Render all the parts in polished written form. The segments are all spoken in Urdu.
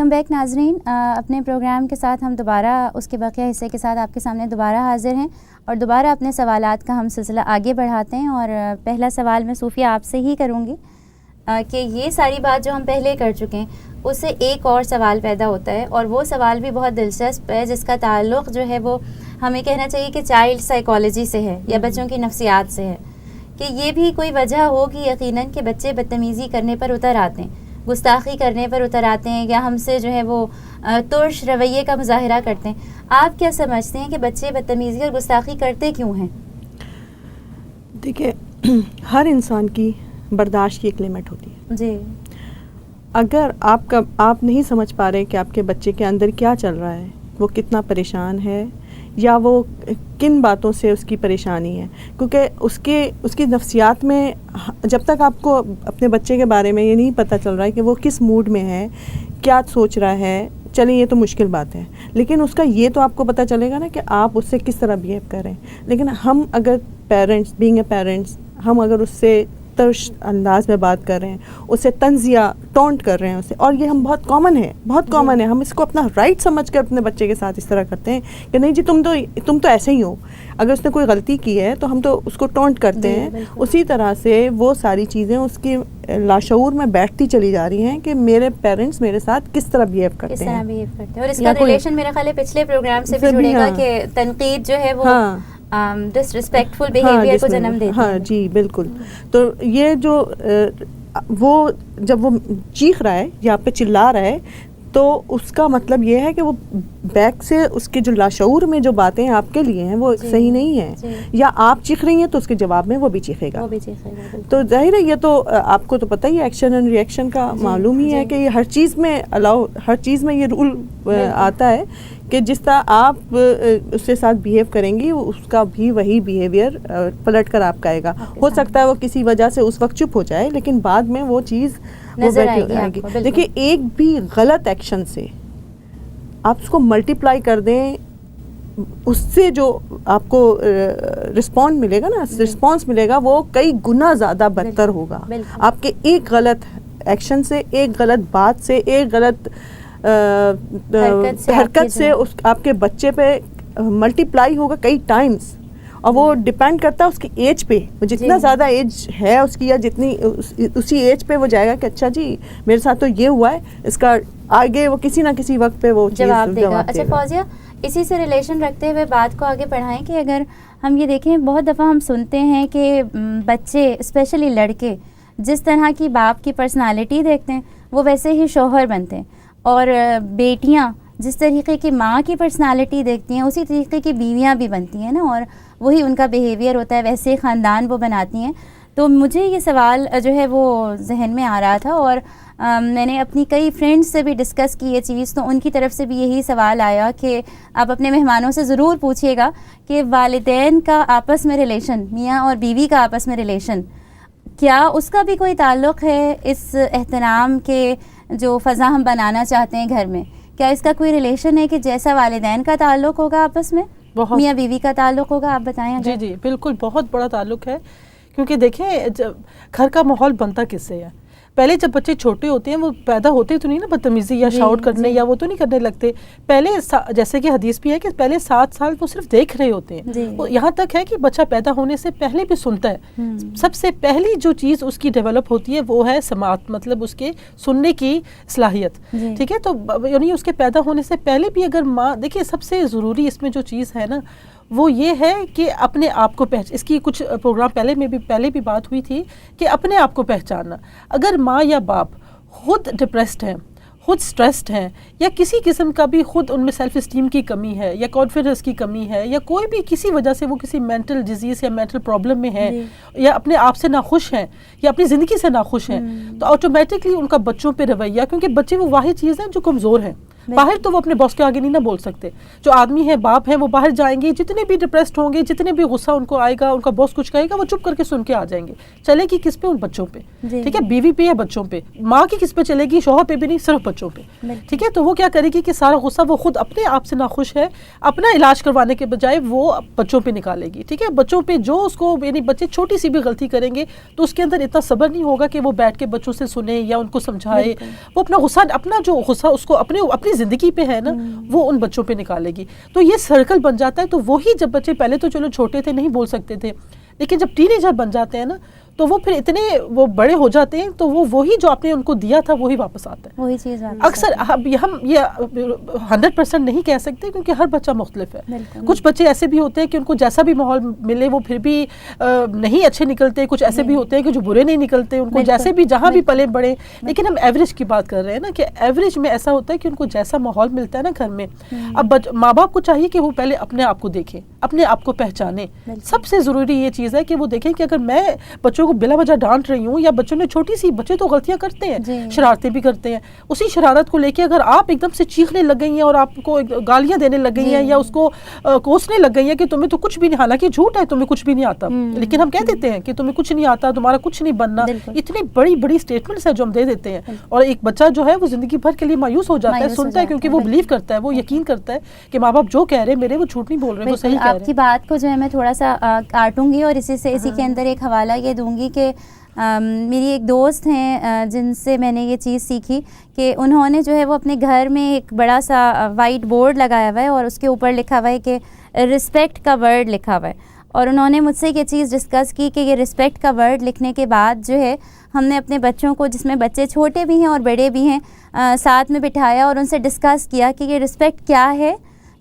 ویلکم بیک ناظرین. اپنے پروگرام کے ساتھ ہم دوبارہ اس کے بقیہ حصے کے ساتھ آپ کے سامنے دوبارہ حاضر ہیں اور دوبارہ اپنے سوالات کا ہم سلسلہ آگے بڑھاتے ہیں. اور پہلا سوال میں صوفیہ آپ سے ہی کروں گی کہ یہ ساری بات جو ہم پہلے کر چکے ہیں اس سے ایک اور سوال پیدا ہوتا ہے, اور وہ سوال بھی بہت دلچسپ ہے جس کا تعلق جو ہے وہ ہمیں کہنا چاہیے کہ چائلڈ سائیکالوجی سے ہے یا بچوں کی نفسیات سے ہے, کہ یہ بھی کوئی وجہ ہوگی یقیناً کہ بچے بدتمیزی کرنے پر اتر آتے ہیں, گستاخی کرنے پر اتر آتے ہیں, یا ہم سے جو ہے وہ ترش رویے کا مظاہرہ کرتے ہیں. آپ کیا سمجھتے ہیں کہ بچے بدتمیزی اور گستاخی کرتے کیوں ہیں؟ دیکھیں, ہر انسان کی برداشت کی ایک لمٹ ہوتی ہے. جی. اگر آپ نہیں سمجھ پا رہے کہ آپ کے بچے کے اندر کیا چل رہا ہے, وہ کتنا پریشان ہے یا وہ کن باتوں سے اس کی پریشانی ہے, کیونکہ اس کی نفسیات میں جب تک آپ کو اپنے بچے کے بارے میں یہ نہیں پتہ چل رہا ہے کہ وہ کس موڈ میں ہے, کیا سوچ رہا ہے, چلیں یہ تو مشکل بات ہے, لیکن اس کا یہ تو آپ کو پتہ چلے گا نا کہ آپ اس سے کس طرح بیہیو کریں. لیکن ہم اگر پیرنٹس بینگ اے پیرنٹس, ہم اگر اس سے ترش انداز میں بات کر رہے ہیں, اسے طنز یا ٹونٹ کر رہے ہیں اسے, اور یہ ہم بہت کامن ہے, ہم اس کو اپنا رائٹ سمجھ کر اپنے بچے کے ساتھ اس طرح کرتے ہیں کہ نہیں جی تم تو ایسے ہی ہو. اگر اس نے کوئی غلطی کی ہے تو ہم تو اس کو ٹونٹ کرتے ہیں. اسی طرح سے وہ ساری چیزیں اس کی لاشعور میں بیٹھتی چلی جا رہی ہیں کہ میرے پیرنٹس میرے ساتھ کس طرح بیہیو کرتے ہیں. اور اس کا ریلیشن میرا خیال ہے پچھلے پروگرام سے بھی جڑے گا کہ تنقید جو ہے وہ ڈس ریسپیکٹفل بیہیویئر کو جنم دیتی ہے. ہاں جی بالکل. تو یہ جو وہ جب وہ چیخ رہا ہے یا آپ پہ چلا رہا ہے تو اس کا مطلب یہ ہے کہ وہ بیک سے اس کے جو لاشعور میں جو باتیں آپ کے لیے ہیں وہ صحیح نہیں ہیں, یا آپ چیخ رہی ہیں تو اس کے جواب میں وہ بھی چیخے گا. تو ظاہر ہے یہ تو آپ کو تو پتہ ہی ایکشن اینڈ ری ایکشن کا معلوم ہی ہے کہ یہ ہر چیز میں یہ رول آتا ہے کہ جس طرح آپ اس کے ساتھ بیہیو کریں گی اس کا بھی وہی بیہیویئر پلٹ کر آپ کا آئے گا. ہو سکتا ہے وہ کسی وجہ سے اس وقت چپ ہو جائے, لیکن بعد میں وہ چیز نظر آئے گی. دیکھیے, ایک بھی غلط ایکشن سے آپ اس کو ملٹیپلائی کر دیں, اس سے جو آپ کو رسپانس ملے گا وہ کئی گنا زیادہ بدتر ہوگا. آپ کے ایک غلط ایکشن سے, ایک غلط بات سے, ایک غلط حرکت سے آپ کے بچے پہ ملٹیپلائی ہوگا کئی ٹائمز. اور وہ ڈپینڈ کرتا ہے اس کی ایج پہ, جتنا زیادہ ایج ہے اس کی یا جتنی اسی ایج پہ وہ جائے گا کہ اچھا جی میرے ساتھ تو یہ ہوا ہے, اس کا آگے وہ کسی نہ کسی وقت پہ وہ جواب دے گا. اچھا فوزیہ, اسی سے ریلیشن رکھتے ہوئے بات کو آگے بڑھائیں کہ اگر ہم یہ دیکھیں بہت دفعہ ہم سنتے ہیں کہ بچے اسپیشلی لڑکے جس طرح کی باپ کی پرسنالٹی دیکھتے ہیں وہ ویسے ہی شوہر بنتے ہیں, اور بیٹیاں جس طریقے کی ماں کی پرسنالٹی دیکھتی ہیں اسی طریقے کی بیویاں بھی بنتی ہیں نا, اور وہی ان کا بیہیویئر ہوتا ہے, ویسے خاندان وہ بناتی ہیں. تو مجھے یہ سوال جو ہے وہ ذہن میں آ رہا تھا, اور میں نے اپنی کئی فرینڈس سے بھی ڈسکس کی یہ چیز, تو ان کی طرف سے بھی یہی سوال آیا کہ آپ اپنے مہمانوں سے ضرور پوچھیے گا کہ والدین کا آپس میں ریلیشن, میاں اور بیوی کا آپس میں ریلیشن, کیا اس کا بھی کوئی تعلق ہے اس احترام کے جو فضا ہم بنانا چاہتے ہیں گھر میں؟ کیا اس کا کوئی ریلیشن ہے کہ جیسا والدین کا تعلق ہوگا آپس میں میاں بیوی کا تعلق ہوگا؟ آپ بتائیں. جی بالکل, بہت بڑا تعلق ہے, کیونکہ دیکھیں گھر کا ماحول بنتا کس سے ہے. پہلے جب بچے چھوٹے ہوتے ہیں وہ پیدا ہوتے تو نہیں نا بدتمیزی یا شاؤٹ کرنے یا وہ تو نہیں کرنے لگتے. پہلے جیسے کہ حدیث بھی ہے کہ پہلے 7 سال وہ صرف دیکھ رہے ہوتے ہیں. یہاں تک ہے کہ بچہ پیدا ہونے سے پہلے بھی سنتا ہے. سب سے پہلی جو چیز اس کی ڈیولپ ہوتی ہے وہ ہے سماعت, مطلب اس کے سننے کی صلاحیت. ٹھیک ہے, تو یعنی اس کے پیدا ہونے سے پہلے بھی اگر ماں, دیکھیے سب سے ضروری اس میں جو چیز ہے نا وہ یہ ہے کہ اپنے آپ کو اس کی کچھ پروگرام پہلے بھی بات ہوئی تھی کہ اپنے آپ کو پہچاننا. اگر ماں یا باپ خود ڈپریسڈ ہیں, خود سٹریسڈ ہیں, یا کسی قسم کا بھی خود ان میں سیلف اسٹیم کی کمی ہے یا کانفیڈنس کی کمی ہے, یا کوئی بھی کسی وجہ سے وہ کسی مینٹل ڈیزیز یا مینٹل پرابلم میں ہے, یا اپنے آپ سے ناخوش ہیں یا اپنی زندگی سے ناخوش ہیں, تو آٹومیٹکلی ان کا بچوں پہ رویہ, کیونکہ بچے وہ واحد چیز ہیں جو کمزور ہیں, باہر تو وہ اپنے باس کے آگے نہیں نہ بول سکتے. جو آدمی ہے, باپ ہیں, وہ باہر جائیں گے, جتنے بھی ڈپریسڈ ہوں گے, جتنے بھی غصہ ان کو آئے گا, ان کا باس کچھ کہے گا, وہ چپ کر کے سن کے آ جائیں گے. چلے گی کس پہ؟ ان بچوں پہ. ٹھیک ہے, بیوی پہ یا بچوں پہ. ماں کی کس پہ چلے گی؟ شوہر پہ بھی نہیں, صرف بچوں پہ. ٹھیک ہے, تو وہ کیا کرے گی کہ سارا غصہ وہ خود اپنے آپ سے ناخوش ہے, اپنا علاج کروانے کے بجائے وہ بچوں پہ نکالے گی. ٹھیک ہے, بچوں پہ جو اس کو, یعنی بچے چھوٹی سی بھی غلطی کریں گے تو اس کے اندر اتنا صبر نہیں ہوگا کہ وہ بیٹھ کے بچوں سے سنے یا ان کو سمجھائے. وہ اپنا غصہ, اپنا جو غصہ اس کو اپنی زندگی پہ ہے نا, وہ ان بچوں پہ نکالے گی. تو یہ سرکل بن جاتا ہے. تو وہی جب بچے پہلے تو چلو چھوٹے تھے, نہیں بول سکتے تھے, لیکن جب ٹین ایجر بن جاتے ہیں نا, تو وہ پھر اتنے وہ بڑے ہو جاتے ہیں, تو وہ وہی جو آپ نے ان کو دیا تھا وہی واپس آتا ہے. وہی چیز اکثر ہم یہ 100% نہیں کہہ سکتے کیونکہ ہر بچہ مختلف ہے. کچھ بچے ایسے بھی ہوتے ہیں کہ ان کو جیسا بھی ماحول ملے وہ پھر بھی نہیں اچھے نکلتے. کچھ ایسے بھی ہوتے ہیں کہ جو برے نہیں نکلتے, ان کو جیسے بھی جہاں بھی پلے بڑے. لیکن ہم ایوریج کی بات کر رہے ہیں نا, کہ ایوریج میں ایسا ہوتا ہے کہ ان کو جیسا ماحول ملتا ہے نا گھر میں. اب ماں باپ کو چاہیے کہ وہ پہلے اپنے آپ کو دیکھیں, اپنے آپ کو پہچانیں. سب سے ضروری یہ چیز ہے کہ وہ دیکھیں کہ اگر میں بچوں کو بلا وجہ ڈانٹ رہی ہوں, یا بچوں نے چھوٹی سی, بچے تو غلطیاں کرتے ہیں, شرارتیں بھی کرتے ہیں, اسی شرارت کو لے کے اگر آپ ایک دم سے چیخنے لگ گئی ہیں اور آپ کو گالیاں دینے لگ گئی ہیں, یا اس کو کوسنے لگ گئی ہیں کہ تمہیں تو کچھ بھی نہیں, حالانکہ جھوٹ ہے, تمہیں کچھ بھی نہیں آتا, لیکن ہم کہہ دیتے ہیں کہ تمہیں کچھ نہیں آتا, تمہارا کچھ نہیں بننا. اتنی بڑی بڑی اسٹیٹمنٹس ہیں جو ہم دے دیتے ہیں, اور ایک بچہ جو ہے وہ زندگی بھر کے لیے مایوس ہو جاتا ہے, سنتا ہے, کیونکہ وہ بلیو کرتا ہے, وہ یقین کرتا ہے کہ ماں باپ جو کہہ رہے میرے, وہ جھوٹ نہیں بول رہے, وہ صحیح کہہ رہے ہیں. آپ کی بات کو جو ہے میں تھوڑا سا کاٹوں گی اور اسی کے اندر ایک حوالہ یہ دوں گی کہ میری ایک دوست ہیں جن سے میں نے یہ چیز سیکھی کہ انہوں نے جو ہے وہ اپنے گھر میں ایک بڑا سا وائٹ بورڈ لگایا ہوا ہے اور اس کے اوپر لکھا ہوا ہے کہ رسپیکٹ کا ورڈ لکھا ہوا ہے. اور انہوں نے مجھ سے یہ چیز ڈسکس کی کہ یہ رسپیکٹ کا ورڈ لکھنے کے بعد جو ہے ہم نے اپنے بچوں کو, جس میں بچے چھوٹے بھی ہیں اور بڑے بھی ہیں, ساتھ میں بٹھایا اور ان سے ڈسکس کیا کہ یہ رسپیکٹ کیا ہے,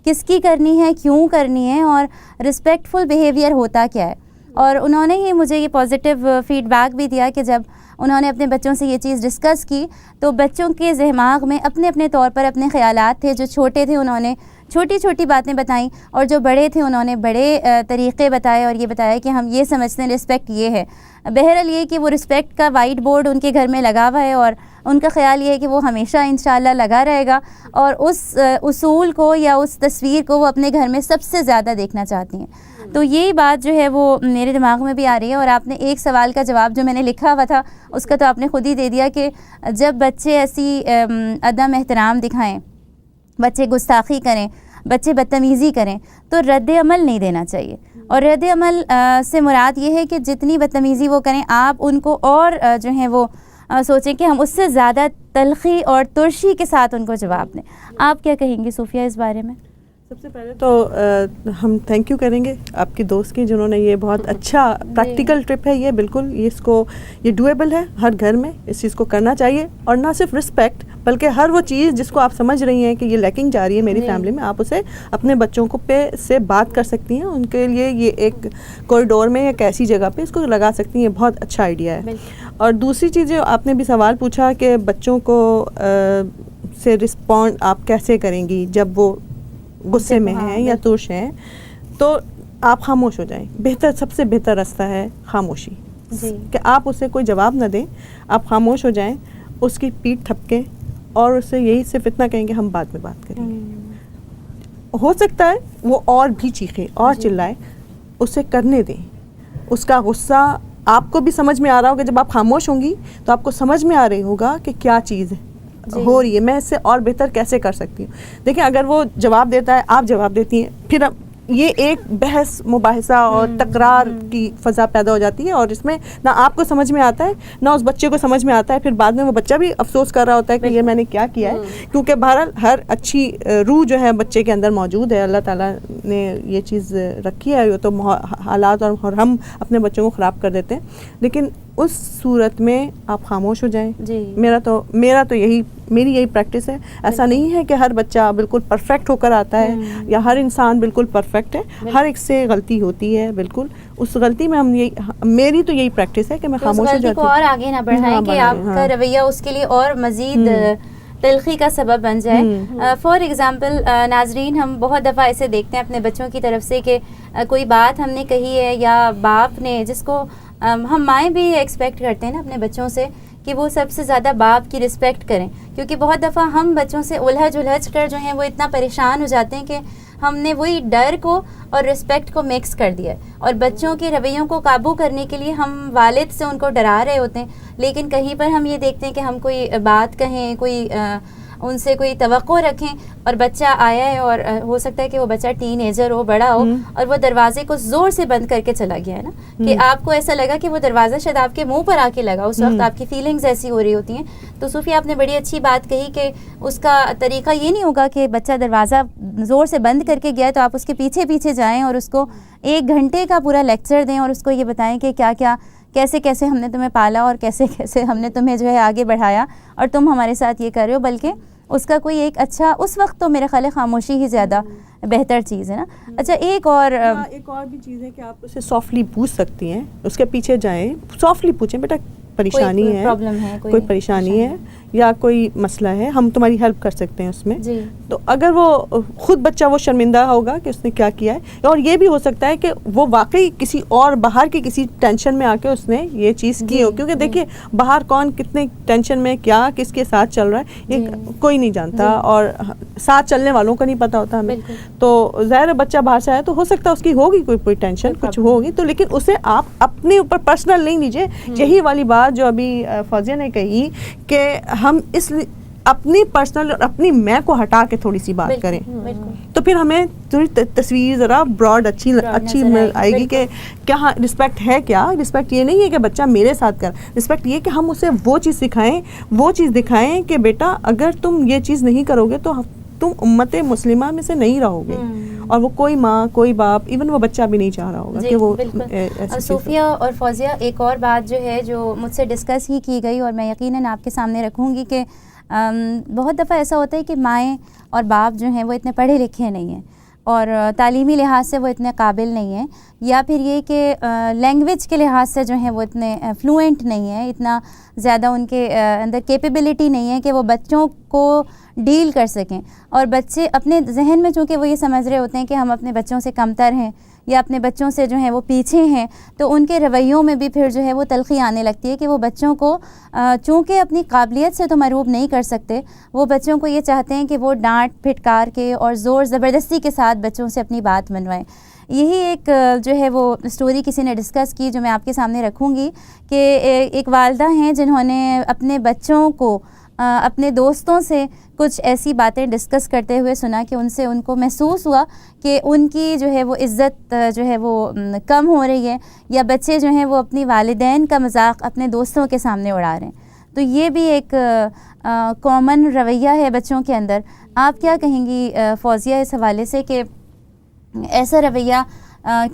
کس کی کرنی ہے, کیوں کرنی ہے, اور رسپیکٹفل بیہیویئر ہوتا کیا ہے. اور انہوں نے ہی مجھے یہ پازیٹیو فیڈ بیک بھی دیا کہ جب انہوں نے اپنے بچوں سے یہ چیز ڈسکس کی تو بچوں کے دماغ میں اپنے اپنے طور پر اپنے خیالات تھے. جو چھوٹے تھے انہوں نے چھوٹی چھوٹی باتیں بتائیں, اور جو بڑے تھے انہوں نے بڑے طریقے بتائے, اور یہ بتایا کہ ہم یہ سمجھتے ہیں رسپیکٹ یہ ہے. بہرحال یہ کہ وہ رسپیکٹ کا وائٹ بورڈ ان کے گھر میں لگا ہوا ہے, اور ان کا خیال یہ ہے کہ وہ ہمیشہ انشاءاللہ لگا رہے گا, اور اس اصول کو یا اس تصویر کو وہ اپنے گھر میں سب سے زیادہ دیکھنا چاہتی ہیں. تو یہی بات جو ہے وہ میرے دماغ میں بھی آ رہی ہے. اور آپ نے ایک سوال کا جواب جو میں نے لکھا ہوا تھا اس کا تو آپ نے خود ہی دے دیا کہ جب بچے ایسی عدم احترام دکھائیں, بچے گستاخی کریں, بچے بدتمیزی کریں, تو رد عمل نہیں دینا چاہیے. اور رد عمل سے مراد یہ ہے کہ جتنی بدتمیزی وہ کریں آپ ان کو اور جو ہیں وہ سوچیں کہ ہم اس سے زیادہ تلخی اور ترشی کے ساتھ ان کو جواب دیں. آپ کیا کہیں گی صوفیہ اس بارے میں؟ سب سے پہلے تو ہم تھینک یو کریں گے آپ کی دوست کی, جنہوں نے یہ بہت اچھا پریکٹیکل ٹرپ ہے یہ, بالکل یہ ڈویبل ہے ہر گھر میں, اس چیز کو کرنا چاہیے. اور نہ صرف رسپیکٹ بلکہ ہر وہ چیز جس کو آپ سمجھ رہی ہیں کہ یہ لیکنگ جا رہی ہے میری فیملی میں, آپ اسے اپنے بچوں کو سے بات کر سکتی ہیں. ان کے لیے یہ ایک کوریڈور میں یا ایسی جگہ پہ اس کو لگا سکتی ہیں, یہ بہت اچھا آئیڈیا ہے. اور دوسری چیز جو آپ نے بھی سوال پوچھا کہ بچوں کو سے رسپونڈ آپ کیسے کریں گی جب وہ غصے میں ہیں یا ترش ہیں, تو آپ خاموش ہو جائیں. سب سے بہتر راستہ ہے خاموشی, کہ آپ اسے کوئی جواب نہ دیں, آپ خاموش ہو جائیں, اس کی پیٹھ تھپکیں اور اسے یہی صرف اتنا کہیں کہ ہم بعد میں بات کریں گے. ہو سکتا ہے وہ اور بھی چیخے اور چلائے, اسے کرنے دیں. اس کا غصہ آپ کو بھی سمجھ میں آ رہا ہوگا, جب آپ خاموش ہوں گی تو آپ کو سمجھ میں آ رہی ہوگا کہ کیا چیز ہو رہی ہے, میں اس سے اور بہتر کیسے کر سکتی ہوں. دیکھیں اگر وہ جواب دیتا ہے, آپ جواب دیتی ہیں, پھر یہ ایک بحث مباحثہ اور تکرار کی فضا پیدا ہو جاتی ہے, اور اس میں نہ آپ کو سمجھ میں آتا ہے نہ اس بچے کو سمجھ میں آتا ہے. پھر بعد میں وہ بچہ بھی افسوس کر رہا ہوتا ہے کہ یہ میں نے کیا کیا ہے, کیونکہ بہرحال ہر اچھی روح جو ہے بچے کے اندر موجود ہے, اللہ تعالیٰ نے یہ چیز رکھی ہے. تو حالات اور ہم اپنے بچوں کو خراب کر دیتے ہیں, لیکن اس صورت میں آپ خاموش ہو جائیں. میری یہی پریکٹس ہے. ایسا نہیں ہے کہ ہر بچہ بالکل پرفیکٹ ہو کر آتا ہے یا ہر انسان بالکل پرفیکٹ ہے, ہر ایک سے غلطی ہوتی ہے. بالکل اس غلطی میں میری تو یہی پریکٹس ہے کہ میں خاموش ہو جاتی ہوں, اور آگے نہ بڑھائیں کہ آپ کا رویہ اس کے لیے اور مزید تلخی کا سبب بن جائے. فار ایگزامپل ناظرین, ہم بہت دفعہ ایسے دیکھتے ہیں اپنے بچوں کی طرف سے کہ کوئی بات ہم نے کہی ہے یا باپ نے, جس کو ہم مائیں بھی ایکسپیکٹ کرتے ہیں نا اپنے بچوں سے کہ وہ سب سے زیادہ باپ کی رسپیکٹ کریں، کیونکہ بہت دفعہ ہم بچوں سے الجھ کر جو ہیں وہ اتنا پریشان ہو جاتے ہیں کہ ہم نے وہی ڈر کو اور رسپیکٹ کو مکس کر دیا ہے، اور بچوں کے رویوں کو قابو کرنے کے لیے ہم والد سے ان کو ڈرا رہے ہوتے ہیں، لیکن کہیں پر ہم یہ دیکھتے ہیں کہ ہم کوئی بات کہیں، کوئی ان سے کوئی توقع رکھیں، اور بچہ آیا ہے اور ہو سکتا ہے کہ وہ بچہ ٹین ایجر ہو، بڑا ہو، اور وہ دروازے کو زور سے بند کر کے چلا گیا ہے نا، کہ آپ کو ایسا لگا کہ وہ دروازہ شاید آپ کے منہ پر آ کے لگا، اس وقت آپ کی فیلنگز ایسی ہو رہی ہوتی ہیں. تو صوفیہ آپ نے بڑی اچھی بات کہی کہ اس کا طریقہ یہ نہیں ہوگا کہ بچہ دروازہ زور سے بند کر کے گیا تو آپ اس کے پیچھے پیچھے جائیں اور اس کو 1 گھنٹے کا پورا لیکچر دیں اور اس کو یہ بتائیں کہ کیا کیا کیسے کیسے ہم نے تمہیں پالا اور کیسے کیسے ہم نے تمہیں جو ہے آگے بڑھایا اور تم ہمارے ساتھ یہ کر رہے ہو، بلکہ اس کا کوئی ایک اچھا، اس وقت تو میرا خیال ہے خاموشی ہی زیادہ بہتر چیز ہے نا. اچھا ایک اور بھی چیز ہے کہ آپ اسے سافٹلی پوچھ سکتی ہیں، اس کے پیچھے جائیں، سافٹلی پوچھیں بیٹا پریشانی ہے، کوئی پریشانی ہے یا کوئی مسئلہ ہے، ہم تمہاری ہیلپ کر سکتے ہیں اس میں. تو اگر وہ خود بچہ وہ شرمندہ ہوگا کہ اس نے کیا کیا ہے، اور یہ بھی ہو سکتا ہے کہ وہ واقعی کسی اور باہر کی کسی ٹینشن میں آ کے اس نے یہ چیز کی ہو، کیونکہ دیکھیے باہر کون کتنے ٹینشن میں کیا کس کے ساتھ چل رہا ہے یہ کوئی نہیں جانتا، اور ساتھ چلنے والوں کو نہیں پتا ہوتا ہمیں. تو ظاہر بچہ باہر سے آیا تو ہو سکتا ہے اس کی ہوگی کوئی ٹینشن کچھ ہوگی، تو لیکن اسے آپ اپنے اوپر پرسنل نہیں لیجیے. یہی والی بات جو ابھی فوزیہ نے کہی کہ ہم اس اپنی پرسنل اور اپنی میں کو ہٹا کے تھوڑی سی بات کریں تو پھر ہمیں تھوڑی تصویر ذرا براڈ اچھی آئے گی کہ کیا رسپیکٹ ہے. کیا رسپیکٹ یہ نہیں ہے کہ بچہ میرے ساتھ کر، رسپیکٹ یہ کہ ہم اسے وہ چیز سکھائیں، وہ چیز دکھائیں کہ بیٹا اگر تم یہ چیز نہیں کرو گے تو تم امت مسلمہ میں سے نہیں رہو گے. اور وہ کوئی ماں کوئی باپ ایون وہ بچہ بھی نہیں چاہ رہا ہوگا کہ وہ. صوفیہ اور فوزیہ ایک اور بات جو ہے جو مجھ سے ڈسکس ہی کی گئی اور میں یقیناً آپ کے سامنے رکھوں گی کہ بہت دفعہ ایسا ہوتا ہے کہ مائیں اور باپ جو ہیں وہ اتنے پڑھے لکھے نہیں ہیں اور تعلیمی لحاظ سے وہ اتنے قابل نہیں ہیں، یا پھر یہ کہ لینگویج کے لحاظ سے جو ہیں وہ اتنے فلوئنٹ نہیں ہیں، اتنا زیادہ ان کے اندر کیپیبلٹی نہیں ہے کہ وہ بچوں کو ڈیل کر سکیں. اور بچے اپنے ذہن میں چونکہ وہ یہ سمجھ رہے ہوتے ہیں کہ ہم اپنے بچوں سے کمتر ہیں یا اپنے بچوں سے جو ہیں وہ پیچھے ہیں، تو ان کے رویوں میں بھی پھر جو ہے وہ تلخی آنے لگتی ہے کہ وہ بچوں کو چونکہ اپنی قابلیت سے تو مروب نہیں کر سکتے، وہ بچوں کو یہ چاہتے ہیں کہ وہ ڈانٹ پھٹکار کے اور زور زبردستی کے ساتھ بچوں سے اپنی بات منوائیں. یہی ایک جو ہے وہ اسٹوری کسی نے ڈسکس کی جو میں آپ کے سامنے رکھوں گی کہ ایک والدہ ہیں جنہوں نے اپنے بچوں کو اپنے دوستوں سے کچھ ایسی باتیں ڈسکس کرتے ہوئے سنا کہ ان کو محسوس ہوا کہ ان کی جو ہے وہ عزت جو ہے وہ کم ہو رہی ہے، یا بچے جو ہیں وہ اپنی والدین کا مذاق اپنے دوستوں کے سامنے اڑا رہے ہیں. تو یہ بھی ایک کامن رویہ ہے بچوں کے اندر. آپ کیا کہیں گی فوزیہ اس حوالے سے کہ ایسا رویہ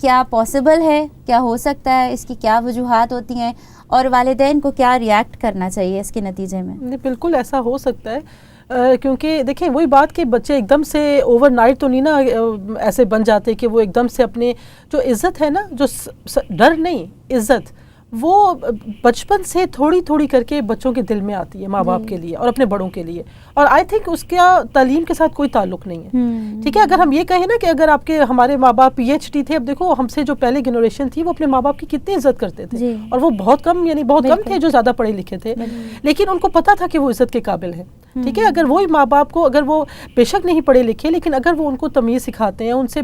کیا پاسبل ہے، کیا ہو سکتا ہے، اس کی کیا وجوہات ہوتی ہیں اور والدین کو کیا ریئیکٹ کرنا چاہیے اس کے نتیجے میں؟ بالکل ایسا ہو سکتا ہے، کیونکہ دیکھیں وہی بات کہ بچے ایک دم سے اوور نائٹ تو نہیں نا ایسے بن جاتے کہ وہ ایک دم سے اپنے جو عزت ہے نا، جو ڈر نہیں عزت، وہ بچپن سے تھوڑی تھوڑی کر کے بچوں کے دل میں آتی ہے ماں باپ کے لیے اور اپنے بڑوں کے لیے. اور آئی تھنک اس کا تعلیم کے ساتھ کوئی تعلق نہیں ہے. ٹھیک ہے، اگر ہم یہ کہیں نا کہ اگر آپ کے ہمارے ماں باپ پی ایچ ڈی تھے، اب دیکھو ہم سے جو پہلے جنریشن تھی وہ اپنے ماں باپ کی کتنی عزت کرتے تھے، اور وہ بہت کم تھے جو زیادہ پڑھے لکھے تھے، لیکن ان کو پتا تھا کہ وہ عزت کے قابل ہیں. ٹھیک ہے، اگر وہی ماں باپ کو اگر وہ بے شک نہیں پڑھے لکھے لیکن اگر وہ ان کو تمیز سکھاتے ہیں، ان سے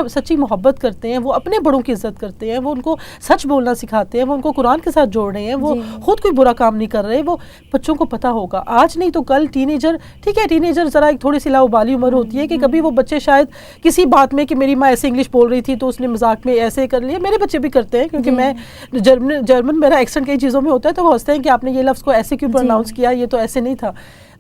سچی محبت کرتے ہیں، وہ اپنے بڑوں کی عزت کرتے ہیں، وہ ان کو سچ بولنا سکھاتے ہیں، وہ ان کو قرآن کے ساتھ جوڑ رہے ہیں، وہ خود کوئی برا کام نہیں کر رہے، وہ بچوں کو پتا ہوگا آج نہیں تو کل. ٹین ایجر، ٹھیک ہے، ٹین ایجر ذرا ایک تھوڑی سی لاؤبالی عمر ہوتی ہے کہ کبھی وہ بچے شاید کسی بات میں کہ میری ماں ایسے انگلش بول رہی تھی تو اس نے مذاق میں ایسے کر لیا. میرے بچے بھی کرتے ہیں کیونکہ میں جرمن میرا ایکسنٹ کئی چیزوں میں ہوتا ہے تو وہ ہنستے ہیں کہ آپ نے یہ لفظ کو ایسے کیوں پروناؤنس کیا، یہ تو ایسے نہیں تھا.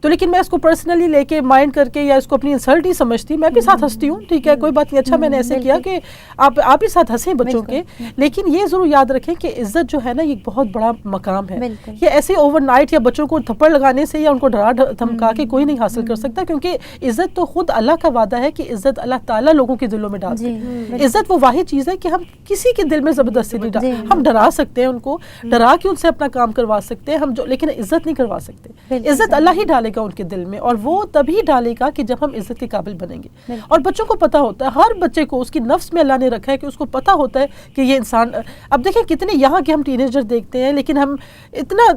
تو لیکن میں اس کو پرسنلی لے کے مائنڈ کر کے یا اس کو اپنی انسلٹ ہی سمجھتی، میں بھی ساتھ ہنستی ہوں. ٹھیک ہے، کوئی بات نہیں، اچھا میں نے ایسے کیا کہ آپ بھی ساتھ ہنسیں بچوں کے. لیکن یہ ضرور یاد رکھیں کہ عزت جو ہے نا یہ بہت بڑا مقام ہے. یہ ایسے اوور نائٹ یا بچوں کو تھپڑ لگانے سے یا ان کو ڈرا دھمکا کے کوئی نہیں حاصل کر سکتا، کیونکہ عزت تو خود اللہ کا وعدہ ہے کہ عزت اللہ تعالیٰ لوگوں کے دلوں میں ڈالتے ہیں. عزت وہ واحد چیز ہے کہ ہم کسی کے دل میں زبردستی نہیں ڈال، ہم ڈرا سکتے ہیں ان کو، ڈرا کے ان سے اپنا کام کروا سکتے ہیں ہم، جو لیکن عزت نہیں کروا سکتے. عزت اللہ ہی ڈالے ڈالے گا ان کے دل میں, اور وہ تبھی ڈالے گا کہ جب ہم عزت کے قابل بنیں گے. اور بچوں کو پتہ ہوتا ہے, ہر بچے کو اس کی نفس میں اللہ نے رکھا ہے کہ اس کو پتہ ہوتا ہے کہ یہ انسان. اب دیکھیں کتنے یہاں کے ہم ٹینیجر دیکھتے ہیں, لیکن ہم اتنا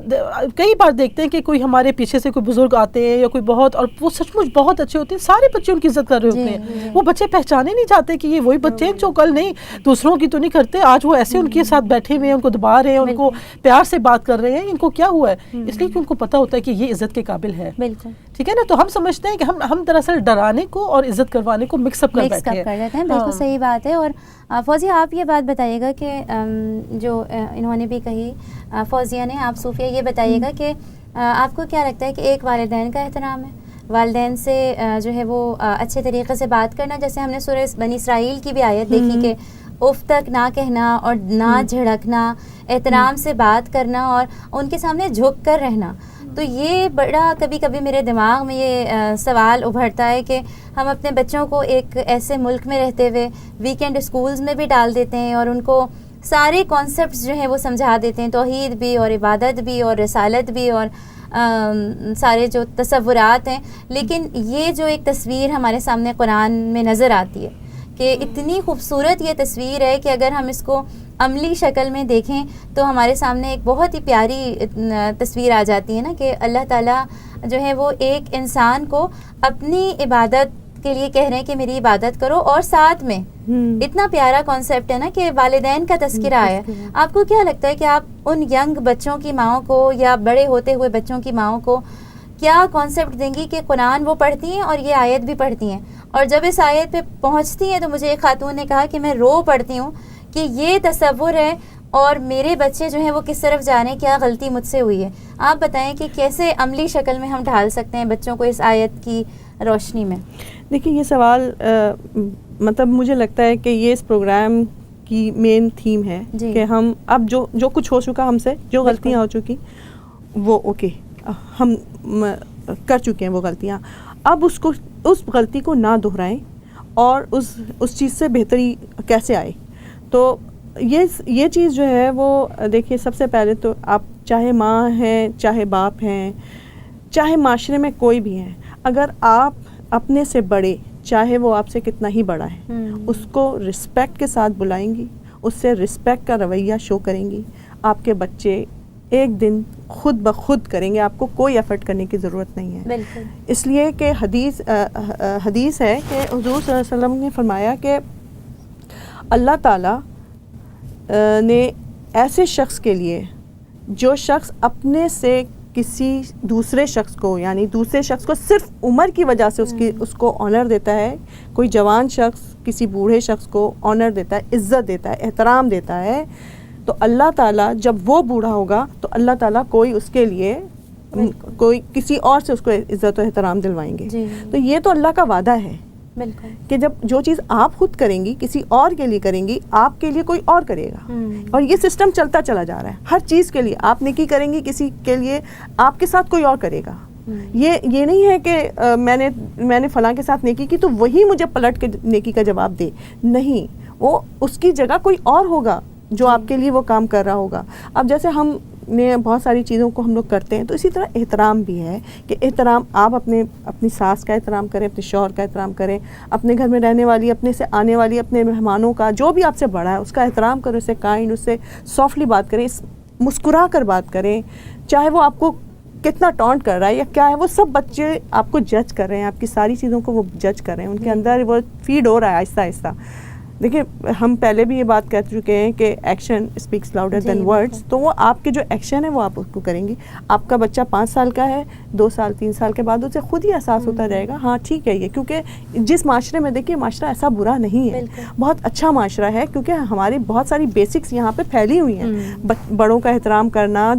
کئی بار دیکھتے ہیں کہ کوئی ہمارے پیچھے سے کوئی بزرگ آتے ہیں یا کوئی بہت, اور وہ سچ مچ بہت اچھے ہوتے ہیں, سارے بچے ان کی عزت کر رہے ہوتے ہیں. وہ بچے پہچانے نہیں جاتے کہ یہ وہی بچے ہیں جو کل نہیں دوسروں کی تو نہیں کرتے, آج وہ ایسے ان کے ساتھ بیٹھے ہوئے ہیں, ان کو دبا رہے ہیں, ان کو پیار سے بات کر رہے ہیں. ان کو کیا ہوا ہے؟ اس لیے کہ ان کو پتہ ہوتا ہے کہ یہ عزت کے قابل ہے. بالکل ٹھیک ہے نا. تو ہم سمجھتے ہیں کہ ہم دراصل ڈرانے کو اور عزت کروانے کو مکس اپ کر بیٹھے ہیں. بالکل صحیح بات ہے. اور فوزیہ آپ یہ بات بتائیے گا کہ جو انہوں نے بھی کہی فوزیہ نے, آپ صوفیہ یہ بتائیے گا کہ آپ کو کیا لگتا ہے کہ ایک والدین کا احترام ہے, والدین سے جو ہے وہ اچھے طریقے سے بات کرنا, جیسے ہم نے سورہ بنی اسرائیل کی بھی آیت دیکھی کہ اف تک نہ کہنا اور نہ جھڑکنا, احترام سے بات کرنا اور ان کے سامنے جھک کر رہنا. تو یہ بڑا کبھی کبھی میرے دماغ میں یہ سوال ابھرتا ہے کہ ہم اپنے بچوں کو ایک ایسے ملک میں رہتے ہوئے ویکینڈ اسکولز میں بھی ڈال دیتے ہیں اور ان کو سارے کانسیپٹس جو ہیں وہ سمجھا دیتے ہیں, توحید بھی اور عبادت بھی اور رسالت بھی اور سارے جو تصورات ہیں, لیکن یہ جو ایک تصویر ہمارے سامنے قرآن میں نظر آتی ہے کہ اتنی خوبصورت یہ تصویر ہے کہ اگر ہم اس کو عملی شکل میں دیکھیں تو ہمارے سامنے ایک بہت ہی پیاری تصویر آ جاتی ہے نا, کہ اللہ تعالیٰ جو ہے وہ ایک انسان کو اپنی عبادت کے لیے کہہ رہے ہیں کہ میری عبادت کرو, اور ساتھ میں اتنا پیارا کانسیپٹ ہے نا کہ والدین کا تذکرہ ہے. آپ کو کیا لگتا ہے کہ آپ ان ینگ بچوں کی ماؤں کو یا بڑے ہوتے ہوئے بچوں کی ماؤں کو کیا کانسیپٹ دیں گی کہ قرآن وہ پڑھتی ہیں اور یہ آیت بھی پڑھتی ہیں, اور جب اس آیت پہ پہنچتی ہیں تو مجھے ایک خاتون نے کہا کہ میں رو پڑتی ہوں کہ یہ تصور ہے اور میرے بچے جو ہیں وہ کس طرف جا رہے ہیں, کیا غلطی مجھ سے ہوئی ہے. آپ بتائیں کہ کیسے عملی شکل میں ہم ڈھال سکتے ہیں بچوں کو اس آیت کی روشنی میں. دیکھیں یہ سوال مطلب مجھے لگتا ہے کہ یہ اس پروگرام کی مین تھیم ہے کہ ہم اب جو کچھ ہو چکا ہم سے, جو غلطیاں ہو چکی وہ اوکے, ہم کر چکے ہیں وہ غلطیاں, اب اس غلطی کو نہ دہرائیں اور اس چیز سے بہتری کیسے آئے. تو یہ چیز جو ہے وہ دیکھیے, سب سے پہلے تو آپ چاہے ماں ہیں, چاہے باپ ہیں, چاہے معاشرے میں کوئی بھی ہیں, اگر آپ اپنے سے بڑے, چاہے وہ آپ سے کتنا ہی بڑا ہے, اس کو رسپیکٹ کے ساتھ بلائیں گی, اس سے رسپیکٹ کا رویہ شو کریں گی, آپ کے بچے ایک دن خود بخود کریں گے, آپ کو کوئی ایفرٹ کرنے کی ضرورت نہیں ہے. بالکل. اس لیے کہ حدیث ہے کہ حضور صلی اللہ علیہ وسلم نے فرمایا کہ اللہ تعالیٰ نے ایسے شخص کے لیے, جو شخص اپنے سے کسی دوسرے شخص کو, یعنی دوسرے شخص کو صرف عمر کی وجہ سے اس کو آنر دیتا ہے, کوئی جوان شخص کسی بوڑھے شخص کو آنر دیتا ہے, عزت دیتا ہے, احترام دیتا ہے, تو اللہ تعالیٰ جب وہ بوڑھا ہوگا تو اللہ تعالیٰ کوئی اس کے لیے کوئی کسی اور سے اس کو عزت و احترام دلوائیں گے. تو یہ تو اللہ کا وعدہ ہے کہ جب جو چیز آپ خود کریں گی کسی اور کے لیے کریں گی, آپ کے لیے کوئی اور کرے گا. اور یہ سسٹم چلتا چلا جا رہا ہے, ہر چیز کے لیے آپ نیکی کریں گی, کسی کے لیے آپ کے ساتھ کوئی اور کرے گا. یہ نہیں ہے کہ میں نے فلاں کے ساتھ نیکی کی تو وہی مجھے پلٹ کے نیکی کا جواب دے, نہیں, وہ اس کی جگہ کوئی اور ہوگا جو آپ کے لیے وہ کام کر رہا ہوگا. اب جیسے ہم نے بہت ساری چیزوں کو ہم لوگ کرتے ہیں, تو اسی طرح احترام بھی ہے کہ احترام آپ اپنی ساس کا احترام کریں, اپنے شوہر کا احترام کریں, اپنے گھر میں رہنے والی, اپنے سے آنے والی, اپنے مہمانوں کا, جو بھی آپ سے بڑا ہے اس کا احترام کریں, اس سے کائنڈ, اس سے سافٹلی بات کریں, مسکرا کر بات کریں, چاہے وہ آپ کو کتنا ٹونٹ کر رہا ہے یا کیا ہے. وہ سب بچے آپ کو جج کر رہے ہیں, آپ کی ساری چیزوں کو وہ جج کر رہے ہیں, ان کے اندر وہ فیڈ ہو رہا ہے آہستہ آہستہ. دیکھیں ہم پہلے بھی یہ بات کہہ چکے ہیں کہ action speaks louder than words. تو وہ آپ کے جو ایکشن ہے وہ آپ اس کو کریں گی. آپ کا بچہ 5 سال کا ہے, 2 سال 3 سال کے بعد اسے خود ہی احساس ہوتا جائے گا, ہاں ٹھیک ہے یہ, کیونکہ جس معاشرے میں دیکھیے معاشرہ ایسا برا نہیں ہے, بہت اچھا معاشرہ ہے, کیونکہ ہماری بہت ساری بیسکس یہاں پہ پھیلی ہوئی ہیں. بڑوں کا احترام کرنا,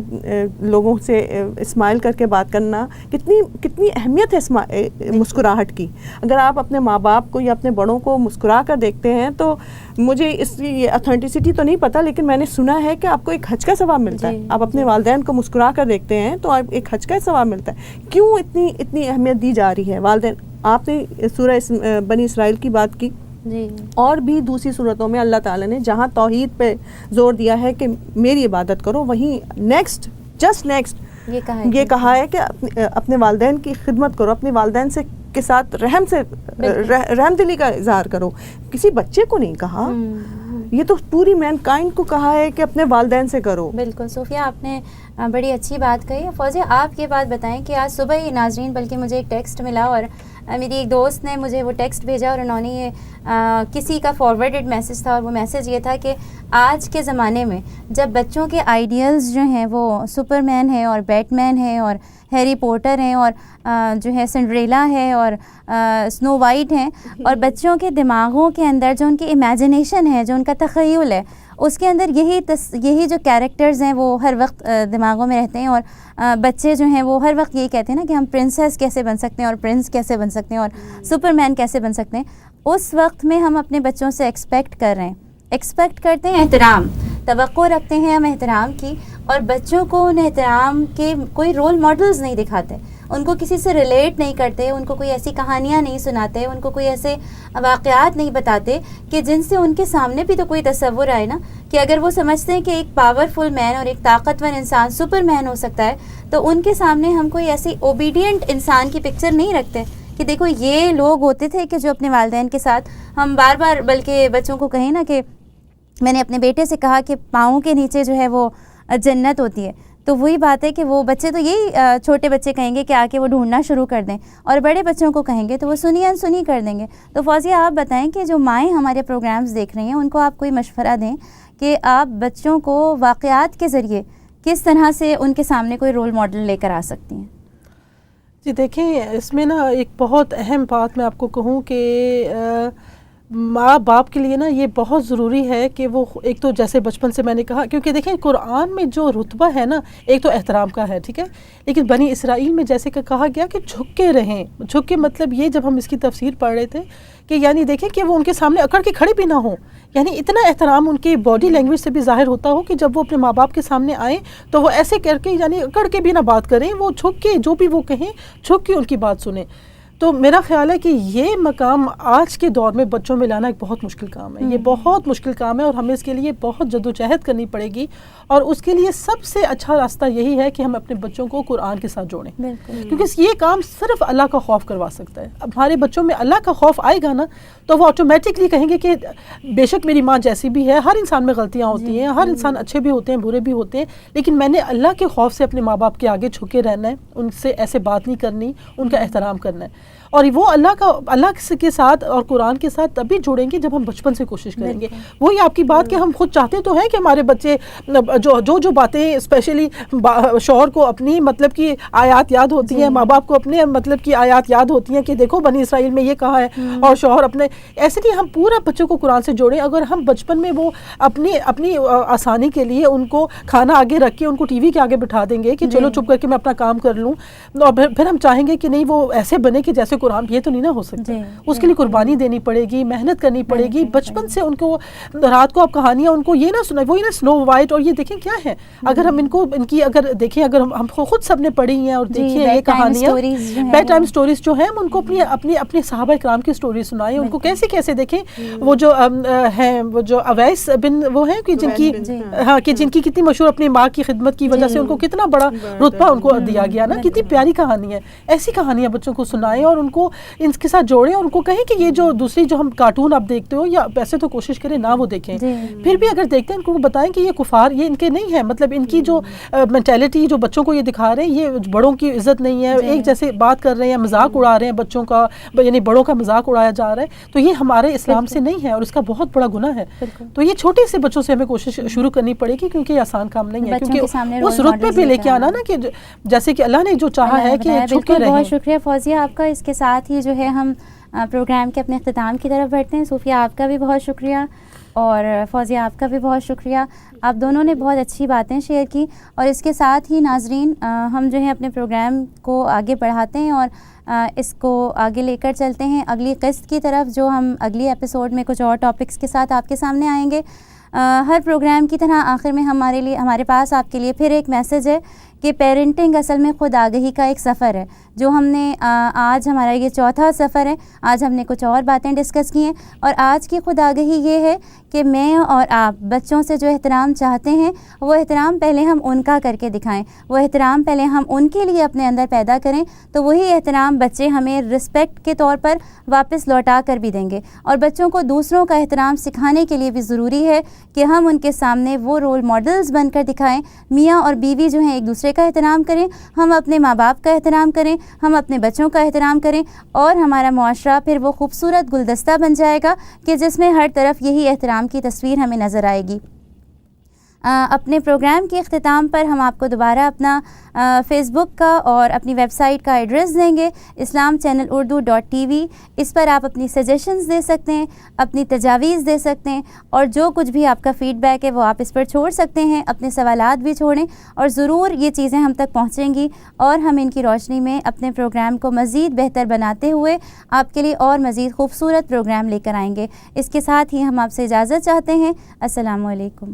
لوگوں سے اسمائل کر کے بات کرنا, کتنی اہمیت ہے مسکراہٹ کی. اگر آپ اپنے ماں باپ کو یا اپنے بڑوں کو مسکرا کر دیکھتے ہیں تو مجھے اس کی یہ اتھینٹسٹی تو نہیں پتہ, لیکن میں نے سنا ہے کہ آپ کو ایک حج کا ثواب ملتا ہے. آپ اپنے والدین کو مسکرا کر دیکھتے ہیں تو آپ ایک حج کا ثواب ملتا ہے. کیوں اتنی اہمیت دی جا رہی ہے والدین؟ آپ نے سورہ بنی اسرائیل کی بات کی, اور بھی دوسری صورتوں میں اللہ تعالیٰ نے جہاں توحید پہ زور دیا ہے کہ میری عبادت کرو, وہیں نیکسٹ یہ کہا ہے کہ اپنے والدین کی خدمت کرو، اپنے والدین سے کے ساتھ رحم دلی کا اظہار کرو. کسی بچے کو نہیں کہا، یہ تو پوری مین کائنڈ کو کہا ہے کہ اپنے والدین سے کرو. بالکل صوفیہ، آپ نے بڑی اچھی بات کہی. فوزیہ آپ یہ بات بتائیں کہ آج صبح ہی ناظرین بلکہ مجھے ایک ٹیکسٹ ملا اور میری ایک دوست نے مجھے وہ ٹیکسٹ بھیجا اور انہوں نے یہ کسی کا فارورڈڈ میسیج تھا اور وہ میسیج یہ تھا کہ آج کے زمانے میں جب بچوں کے آئیڈیلز جو ہیں وہ سپر مین ہیں اور بیٹ مین ہیں اور ہیری پوٹر ہیں اور جو ہے سنڈریلا ہے اور سنو وائٹ ہیں، اور بچوں کے دماغوں کے اندر جو ان کی امیجنیشن ہے، جو ان کا تخیل ہے، اس کے اندر یہی جو کیریکٹرز ہیں وہ ہر وقت دماغوں میں رہتے ہیں، اور بچے جو ہیں وہ ہر وقت یہی کہتے ہیں نا کہ ہم پرنسس کیسے بن سکتے ہیں اور پرنس کیسے بن سکتے ہیں اور سپر مین کیسے بن سکتے ہیں. اس وقت میں ہم اپنے بچوں سے ایکسپیکٹ کرتے ہیں احترام، توقع رکھتے ہیں ہم احترام کی، اور بچوں کو ان احترام کے کوئی رول ماڈلز نہیں دکھاتے، ان کو کسی سے ریلیٹ نہیں کرتے، ان کو کوئی ایسی کہانیاں نہیں سناتے، ان کو کوئی ایسے واقعات نہیں بتاتے کہ جن سے ان کے سامنے بھی تو کوئی تصور آئے نا کہ اگر وہ سمجھتے ہیں کہ ایک پاورفل مین اور ایک طاقتور انسان سپر مین ہو سکتا ہے، تو ان کے سامنے ہم کوئی ایسی اوبیڈینٹ انسان کی پکچر نہیں رکھتے کہ دیکھو یہ لوگ ہوتے تھے کہ جو اپنے والدین کے ساتھ ہم بار بار بلکہ بچوں کو کہیں نا کہ میں نے اپنے بیٹے سے کہا کہ پاؤں کے نیچے جو ہے وہ جنت ہوتی ہے، تو وہی بات ہے کہ وہ بچے تو یہی چھوٹے بچے کہیں گے کہ آ کے وہ ڈھونڈنا شروع کر دیں، اور بڑے بچوں کو کہیں گے تو وہ سنی انسنی کر دیں گے. تو فوزیہ آپ بتائیں کہ جو مائیں ہمارے پروگرامز دیکھ رہی ہیں ان کو آپ کوئی مشورہ دیں کہ آپ بچوں کو واقعات کے ذریعے کس طرح سے ان کے سامنے کوئی رول ماڈل لے کر آ سکتی ہیں. جی دیکھیں، اس میں نا ایک بہت اہم بات میں آپ کو کہوں کہ ماں باپ کے لیے نا یہ بہت ضروری ہے کہ وہ ایک تو جیسے بچپن سے میں نے کہا، کیونکہ دیکھیں قرآن میں جو رتبہ ہے نا ایک تو احترام کا ہے، ٹھیک ہے، لیکن بنی اسرائیل میں جیسے کہ کہا گیا کہ جھک کے رہیں. جھک کے مطلب یہ، جب ہم اس کی تفسیر پڑھ رہے تھے کہ یعنی دیکھیں کہ وہ ان کے سامنے اکڑ کے کھڑے بھی نہ ہوں، یعنی اتنا احترام ان کی باڈی لینگویج سے بھی ظاہر ہوتا ہو کہ جب وہ اپنے ماں باپ کے سامنے آئیں تو وہ ایسے کر کے یعنی اکڑ کے بھی نہ بات کریں، وہ جھک کے جو بھی وہ کہیں جھک کے ان کی بات سنیں. تو میرا خیال ہے کہ یہ مقام آج کے دور میں بچوں میں لانا ایک بہت مشکل کام ہے، یہ بہت مشکل کام ہے، اور ہمیں اس کے لیے بہت جدوجہد کرنی پڑے گی، اور اس کے لیے سب سے اچھا راستہ یہی ہے کہ ہم اپنے بچوں کو قرآن کے ساتھ جوڑیں، کیونکہ یہ کام صرف اللہ کا خوف کروا سکتا ہے. اب ہمارے بچوں میں اللہ کا خوف آئے گا نا تو وہ آٹومیٹکلی کہیں گے کہ بے شک میری ماں جیسی بھی ہے، ہر انسان میں غلطیاں ہوتی ہیں، ہر انسان اچھے بھی ہوتے ہیں برے بھی ہوتے ہیں، لیکن میں نے اللہ کے خوف سے اپنے ماں باپ کے آگے جھکے رہنا ہے، ان سے ایسے بات نہیں کرنی، ان کا احترام کرنا ہے. اور وہ اللہ کے ساتھ اور قرآن کے ساتھ تب بھی جوڑیں گے جب ہم بچپن سے کوشش کریں گے. وہی آپ کی بات کہ ہم خود چاہتے تو ہیں کہ ہمارے بچے جو باتیں اسپیشلی شوہر کو اپنی مطلب کی آیات یاد ہوتی ہیں، ماں باپ کو اپنے مطلب کی آیات یاد ہوتی ہیں کہ دیکھو بنی اسرائیل میں یہ کہا ہے، اور شوہر اپنے ایسے نہیں، ہم پورا بچوں کو قرآن سے جوڑیں. اگر ہم بچپن میں وہ اپنی آسانی کے لیے ان کو کھانا آگے رکھ کے ان کو ٹی وی کے آگے بٹھا دیں گے کہ چلو چپ کر کے میں اپنا کام کر لوں، اور پھر ہم چاہیں گے کہ نہیں وہ ایسے بنے کہ جیسے قرآن، یہ تو نہیں نہ ہو سکتا. اس کے لیے قربانی دینی پڑے گی، محنت کرنی پڑے گی. بچپن سے ان کو رات کو آپ کہانیاں ان کو یہ نہ سنائیں، وہی نا سنو وائٹ، اور یہ دیکھیں کیا ہے، اگر ہم ان کی اگر دیکھیں، اگر ہم خود سب نے پڑھی ہیں اور دیکھیں یہ کہانیاں بیڈ ٹائم سٹوریز جو ہیں، ان کو اپنے صحابہ کرام کی سٹوری سنائیں، ان کو کیسے دیکھیں وہ جو ہیں، وہ جو اویس بن وہ ہیں کہ جن کی کتنی مشہور اپنی ماں کی خدمت کی وجہ سے ان کو کتنا بڑا رتبہ ان کو دیا گیا نا، کتنی پیاری کہانی ہے. ایسی کہانیاں بچوں کو سنائیں اور ان کو ان کے ساتھ جوڑیں، اور ان کو کہیں کہ یہ جو دوسری جو ہم کارٹون آپ دیکھتے ہو یا ویسے تو کوشش کریں نہ وہ دیکھیں، پھر بھی اگر دیکھتے ہیں ان کو بتائیں کہ یہ کفار یہ ان کے نہیں ہے، مطلب ان کی جو مینٹیلٹی جو بچوں کو یہ دکھا رہے ہیں، یہ بڑوں کی عزت نہیں ہے، ایک جیسے بات کر رہے ہیں، مذاق اڑا رہے ہیں بچوں کا، یعنی بڑوں کا مذاق اڑایا جا رہا ہے، تو یہ ہمارے اسلام سے نہیں ہے اور اس کا بہت بڑا گناہ ہے. تو یہ چھوٹے سے بچوں سے ہمیں کوشش شروع کرنی پڑے گی، کیونکہ یہ آسان کام نہیں ہے، کیونکہ اس رتبے پہ لے کے آنا نا کہ جیسے کہ اللہ نے جو چاہا ہے کہ چھپے رہیں. بہت شکریہ فوزیہ آپ کا. اس کے ساتھ ہی جو ہے ہم پروگرام کے اپنے اختتام کی طرف بڑھتے ہیں. صوفیہ آپ کا بھی بہت شکریہ اور فوزیہ آپ کا بھی بہت شکریہ. آپ دونوں نے بہت اچھی باتیں شیئر کی، اور اس کے ساتھ ہی ناظرین ہم جو ہے اپنے پروگرام کو آگے بڑھاتے ہیں اور اس کو آگے لے کر چلتے ہیں اگلی قسط کی طرف، جو ہم اگلی ایپیسوڈ میں کچھ اور ٹاپکس کے ساتھ آپ کے سامنے آئیں گے. ہر پروگرام کی طرح آخر میں ہمارے پاس آپ کے لیے پھر ایک میسیج ہے کہ پیرنٹنگ اصل میں خود آگہی کا ایک سفر ہے جو ہم نے آج ہمارا یہ چوتھا سفر ہے. آج ہم نے کچھ اور باتیں ڈسکس کی ہیں اور آج کی خود آگہی یہ ہے کہ میں اور آپ بچوں سے جو احترام چاہتے ہیں وہ احترام پہلے ہم ان کا کر کے دکھائیں, وہ احترام پہلے ہم ان کے لیے اپنے اندر پیدا کریں تو وہی احترام بچے ہمیں رسپیکٹ کے طور پر واپس لوٹا کر بھی دیں گے. اور بچوں کو دوسروں کا احترام سکھانے کے لیے بھی ضروری ہے کہ ہم ان کے سامنے وہ رول ماڈلز بن کر دکھائیں. میاں اور بیوی جو ہیں ایک دوسرے کا احترام کریں, ہم اپنے ماں باپ کا احترام کریں, ہم اپنے بچوں کا احترام کریں اور ہمارا معاشرہ پھر وہ خوبصورت گلدستہ بن جائے گا کہ جس میں ہر طرف یہی احترام کی تصویر ہمیں نظر آئے گی. اپنے پروگرام کے اختتام پر ہم آپ کو دوبارہ اپنا فیس بک کا اور اپنی ویب سائٹ کا ایڈریس دیں گے, islamchannelurdu.tv. اس پر آپ اپنی سجیشنز دے سکتے ہیں, اپنی تجاویز دے سکتے ہیں اور جو کچھ بھی آپ کا فیڈ بیک ہے وہ آپ اس پر چھوڑ سکتے ہیں. اپنے سوالات بھی چھوڑیں اور ضرور یہ چیزیں ہم تک پہنچیں گی اور ہم ان کی روشنی میں اپنے پروگرام کو مزید بہتر بناتے ہوئے آپ کے لیے اور مزید خوبصورت پروگرام لے کر آئیں گے. اس کے ساتھ ہی ہم آپ سے اجازت چاہتے ہیں. السلام علیکم.